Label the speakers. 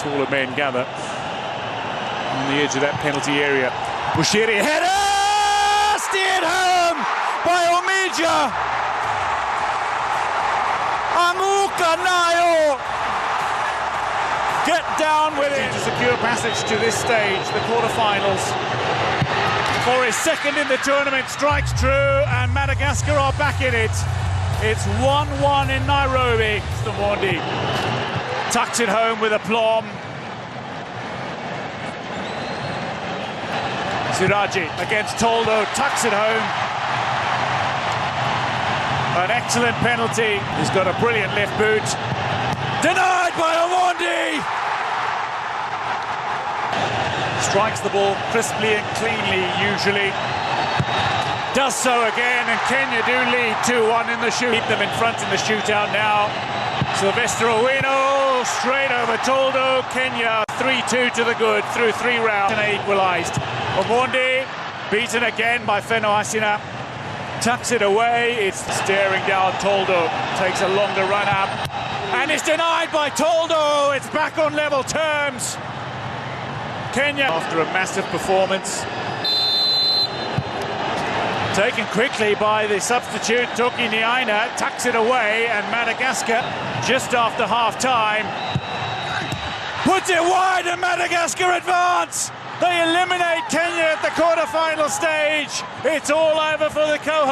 Speaker 1: taller men gather on the edge of that penalty area. Bushiri header! Steered home by Omija! Amuka Nayo! Get down with it! To secure passage to this stage, the quarterfinals. For his second in the tournament, strikes true, and Madagascar are back in it. It's 1-1 in Nairobi. Mondi tucks it home with aplomb. Siraji against Toldo, tucks it home. An excellent penalty. He's got a brilliant left boot. Denied by Omondi! Strikes the ball crisply and cleanly, usually. Does so again, and Kenya do lead 2-1 in the shoot. Keep them in front in the shootout now. Sylvester Owino, straight over Toldo. Kenya 3-2 to the good through 3 rounds. And equalised. Omondi beaten again by Feno Asina. Tucks it away. It's staring down Toldo. Takes a longer run up. And it's denied by Toldo. It's back on level terms. Kenya, after a massive performance, taken quickly by the substitute Toki Niaina, tucks it away, and Madagascar, just after half-time, puts it wide, and Madagascar advance! They eliminate Kenya at the quarter-final stage. It's all over for the co-host.